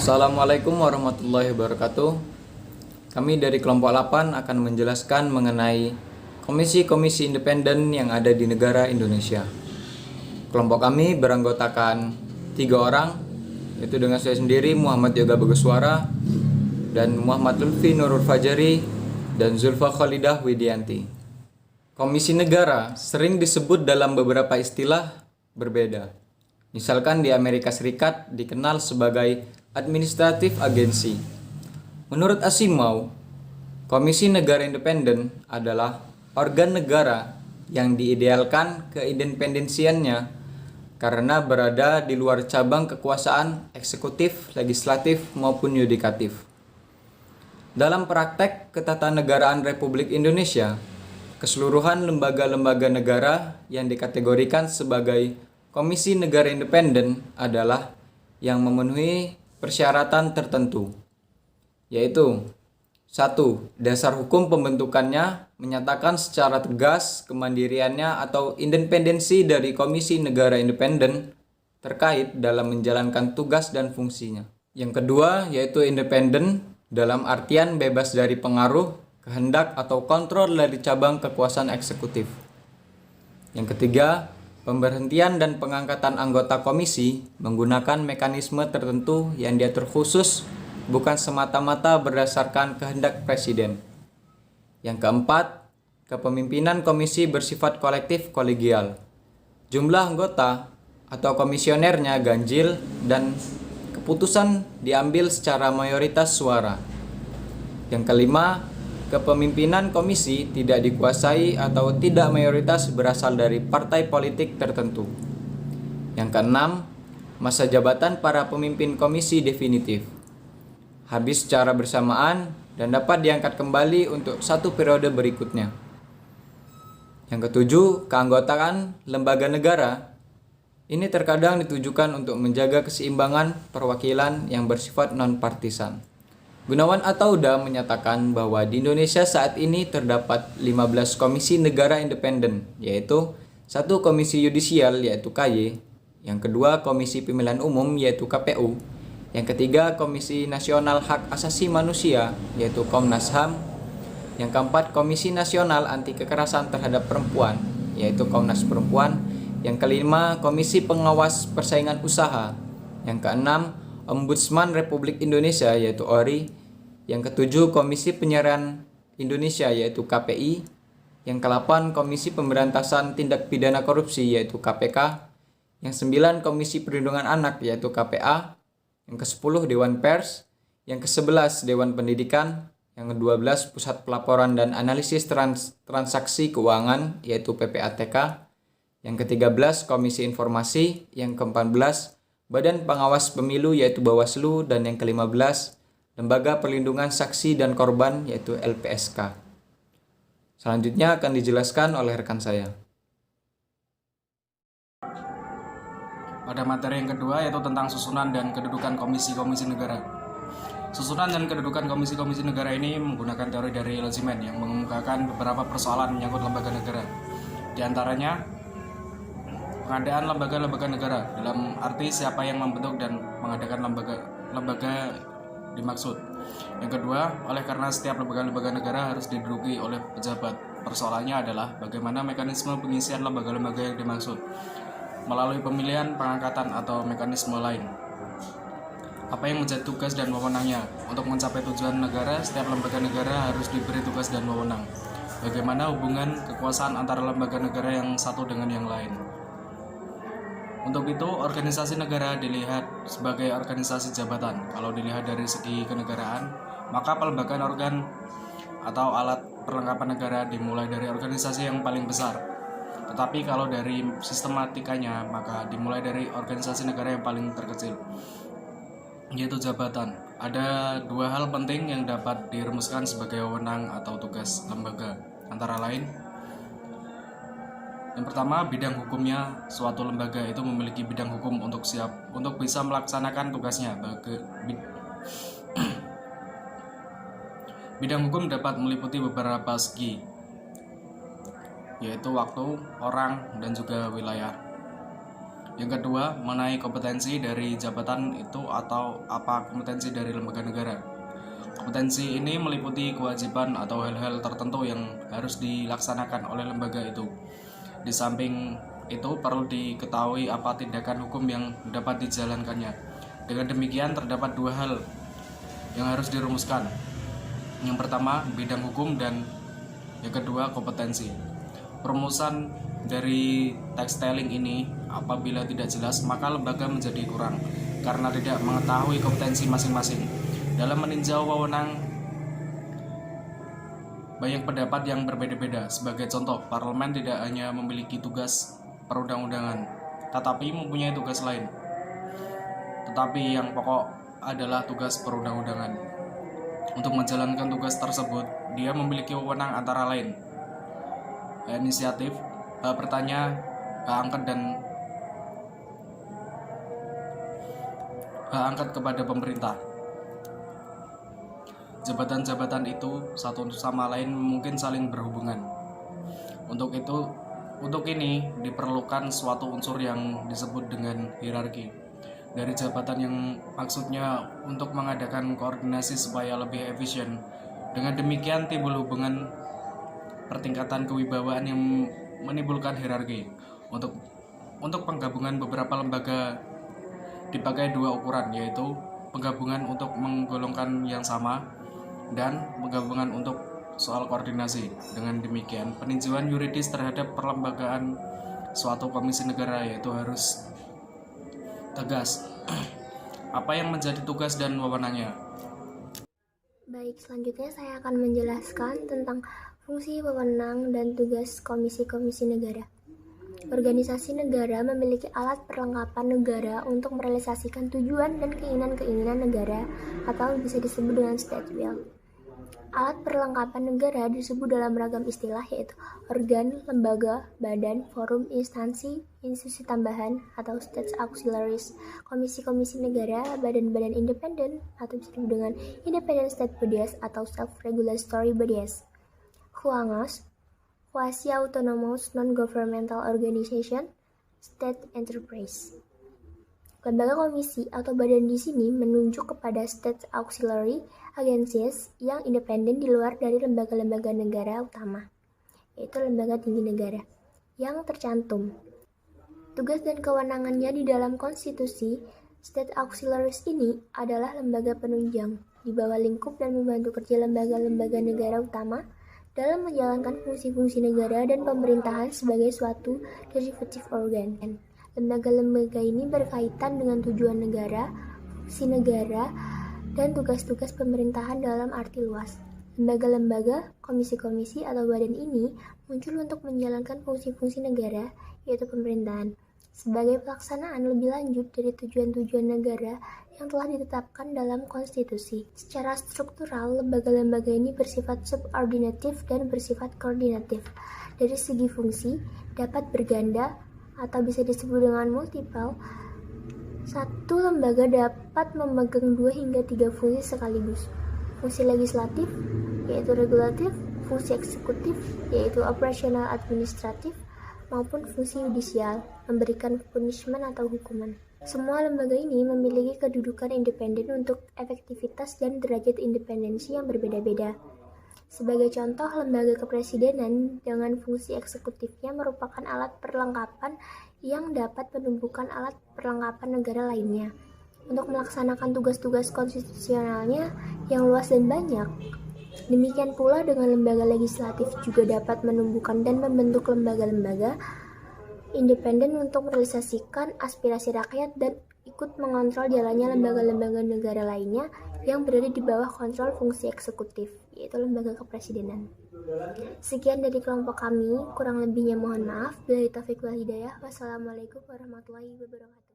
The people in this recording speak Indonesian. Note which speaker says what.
Speaker 1: Assalamualaikum warahmatullahi wabarakatuh. Kami dari kelompok 8 akan menjelaskan mengenai komisi-komisi independen yang ada di negara Indonesia. Kelompok kami beranggotakan 3 orang, yaitu dengan saya sendiri Muhammad Yoga Baguswara dan Muhammad Lutfi Nurul Fajari dan Zulfa Khalidah Widianti. Komisi negara sering disebut dalam beberapa istilah berbeda. Misalkan di Amerika Serikat dikenal sebagai Administrative Agency. Menurut Asimov, Komisi Negara Independen adalah organ negara yang diidealkan keindependensiannya karena berada di luar cabang kekuasaan eksekutif, legislatif, maupun yudikatif. Dalam praktek ketatanegaraan Republik Indonesia, keseluruhan lembaga-lembaga negara yang dikategorikan sebagai Komisi Negara Independen adalah yang memenuhi persyaratan tertentu, yaitu 1. Dasar hukum pembentukannya menyatakan secara tegas kemandiriannya atau independensi dari Komisi Negara Independen terkait dalam menjalankan tugas dan fungsinya. Yang kedua, yaitu independen dalam artian bebas dari pengaruh, kehendak, atau kontrol dari cabang kekuasaan eksekutif. Yang ketiga, pemberhentian dan pengangkatan anggota komisi menggunakan mekanisme tertentu yang diatur khusus, bukan semata-mata berdasarkan kehendak presiden. Yang keempat, kepemimpinan komisi bersifat kolektif kolegial. Jumlah anggota atau komisionernya ganjil dan keputusan diambil secara mayoritas suara. Yang kelima, kepemimpinan komisi tidak dikuasai atau tidak mayoritas berasal dari partai politik tertentu. Yang keenam, masa jabatan para pemimpin komisi definitif, habis secara bersamaan dan dapat diangkat kembali untuk satu periode berikutnya. Yang ketujuh, keanggotaan lembaga negara. Ini terkadang ditujukan untuk menjaga keseimbangan perwakilan yang bersifat non-partisan. Gunawan Atauda menyatakan bahwa di Indonesia saat ini terdapat 15 komisi negara independen, yaitu 1 komisi yudisial yaitu KY, yang kedua komisi pemilihan umum yaitu KPU, yang ketiga komisi nasional hak asasi manusia yaitu Komnas HAM, yang keempat komisi nasional anti kekerasan terhadap perempuan yaitu Komnas Perempuan, yang kelima komisi pengawas persaingan usaha, yang keenam Ombudsman Republik Indonesia yaitu ORI, yang ketujuh Komisi Penyiaran Indonesia yaitu KPI, yang ke-8 Komisi Pemberantasan Tindak Pidana Korupsi yaitu KPK, yang 9 Komisi Perlindungan Anak yaitu KPA, yang ke-10 Dewan Pers, yang ke-11 Dewan Pendidikan, yang ke-12 Pusat Pelaporan dan Analisis Transaksi Keuangan yaitu PPATK, yang ke-13 Komisi Informasi, yang ke-14 Badan Pengawas Pemilu yaitu Bawaslu, dan yang ke-15 Lembaga Perlindungan Saksi dan Korban yaitu LPSK. Selanjutnya akan dijelaskan oleh rekan saya.
Speaker 2: Pada materi yang kedua yaitu tentang susunan dan kedudukan komisi-komisi negara. Susunan dan kedudukan komisi-komisi negara ini menggunakan teori dari Elziman yang mengemukakan beberapa persoalan menyangkut lembaga negara. Di antaranya pengadaan lembaga-lembaga negara dalam arti siapa yang membentuk dan mengadakan lembaga dimaksud. Yang kedua, oleh karena setiap lembaga-lembaga negara harus diduduki oleh pejabat. Persoalannya adalah bagaimana mekanisme pengisian lembaga-lembaga yang dimaksud, melalui pemilihan, pengangkatan, atau mekanisme lain. Apa yang menjadi tugas dan wewenangnya? Untuk mencapai tujuan negara, setiap lembaga negara harus diberi tugas dan wewenang. Bagaimana hubungan kekuasaan antara lembaga negara yang satu dengan yang lain? Untuk itu, organisasi negara dilihat sebagai organisasi jabatan. Kalau dilihat dari segi kenegaraan, maka pelembagaan organ atau alat perlengkapan negara dimulai dari organisasi yang paling besar. Tetapi kalau dari sistematikanya, maka dimulai dari organisasi negara yang paling terkecil, yaitu jabatan. Ada 2 hal penting yang dapat dirumuskan sebagai wewenang atau tugas lembaga, antara lain: yang pertama, bidang hukumnya. Suatu lembaga itu memiliki bidang hukum untuk bisa melaksanakan tugasnya. Bidang hukum dapat meliputi beberapa segi, yaitu waktu, orang, dan juga wilayah. Yang kedua, mengenai kompetensi dari jabatan itu atau apa kompetensi dari lembaga negara. Kompetensi ini meliputi kewajiban atau hal-hal tertentu yang harus dilaksanakan oleh lembaga itu. Di samping itu perlu diketahui apa tindakan hukum yang dapat dijalankannya. Dengan demikian terdapat dua hal yang harus dirumuskan. Yang pertama, bidang hukum, dan yang kedua, kompetensi. Perumusan dari textiling ini apabila tidak jelas, maka lembaga menjadi kurang karena tidak mengetahui kompetensi masing-masing. Dalam meninjau wewenang, banyak pendapat yang berbeda-beda. Sebagai contoh, parlemen tidak hanya memiliki tugas perundang-undangan, tetapi mempunyai tugas lain. Tetapi yang pokok adalah tugas perundang-undangan. Untuk menjalankan tugas tersebut, dia memiliki wewenang antara lain inisiatif, bertanya, hak angket kepada pemerintah. Jabatan-jabatan itu satu sama lain mungkin saling berhubungan. Untuk ini diperlukan suatu unsur yang disebut dengan hierarki dari jabatan, yang maksudnya untuk mengadakan koordinasi supaya lebih efisien. Dengan demikian timbul hubungan pertingkatan kewibawaan yang menimbulkan hierarki. Untuk penggabungan beberapa lembaga dipakai dua ukuran, yaitu penggabungan untuk menggolongkan yang sama dan penggabungan untuk soal koordinasi. Dengan demikian, peninjauan yuridis terhadap perlembagaan suatu komisi negara yaitu harus tegas. Apa yang menjadi tugas dan wewenangnya?
Speaker 3: Baik, selanjutnya saya akan menjelaskan tentang fungsi, wewenang, dan tugas komisi-komisi negara. Organisasi negara memiliki alat perlengkapan negara untuk merealisasikan tujuan dan keinginan-keinginan negara atau bisa disebut dengan state will. Alat perlengkapan negara disebut dalam ragam istilah, yaitu organ, lembaga, badan, forum, instansi, institusi tambahan atau state auxiliaries, komisi-komisi negara, badan-badan independen atau disebut dengan independent state bodies atau self-regulatory bodies, QANOS, quasi-autonomous non-governmental organization, state enterprise. Lembaga komisi atau badan di sini menunjuk kepada state auxiliary agencies yang independen di luar dari lembaga-lembaga negara utama, yaitu lembaga tinggi negara, yang tercantum. Tugas dan kewenangannya di dalam konstitusi, state auxiliaries ini adalah lembaga penunjang di bawah lingkup dan membantu kerja lembaga-lembaga negara utama dalam menjalankan fungsi-fungsi negara dan pemerintahan sebagai suatu derivative organ. Lembaga-lembaga ini berkaitan dengan tujuan negara, fungsi negara, dan tugas-tugas pemerintahan dalam arti luas. Lembaga-lembaga, komisi-komisi, atau badan ini muncul untuk menjalankan fungsi-fungsi negara, yaitu pemerintahan, sebagai pelaksanaan lebih lanjut dari tujuan-tujuan negara yang telah ditetapkan dalam konstitusi. Secara struktural, lembaga-lembaga ini bersifat subordinatif dan bersifat koordinatif. Dari segi fungsi, dapat berganda atau bisa disebut dengan multiple. Satu lembaga dapat memegang 2 hingga 3 fungsi sekaligus. Fungsi legislatif, yaitu regulatif, fungsi eksekutif, yaitu operasional administratif, maupun fungsi yudisial, memberikan punishment atau hukuman. Semua lembaga ini memiliki kedudukan independen untuk efektivitas dan derajat independensi yang berbeda-beda. Sebagai contoh, lembaga kepresidenan dengan fungsi eksekutifnya merupakan alat perlengkapan yang dapat menumbuhkan alat perlengkapan negara lainnya untuk melaksanakan tugas-tugas konstitusionalnya yang luas dan banyak. Demikian pula dengan lembaga legislatif juga dapat menumbuhkan dan membentuk lembaga-lembaga independen untuk merealisasikan aspirasi rakyat dan ikut mengontrol jalannya lembaga-lembaga negara lainnya yang berada di bawah kontrol fungsi eksekutif, yaitu lembaga kepresidenan. Sekian dari kelompok kami, kurang lebihnya mohon maaf. Billahi taufiq wal hidayah. Wassalamualaikum warahmatullahi wabarakatuh.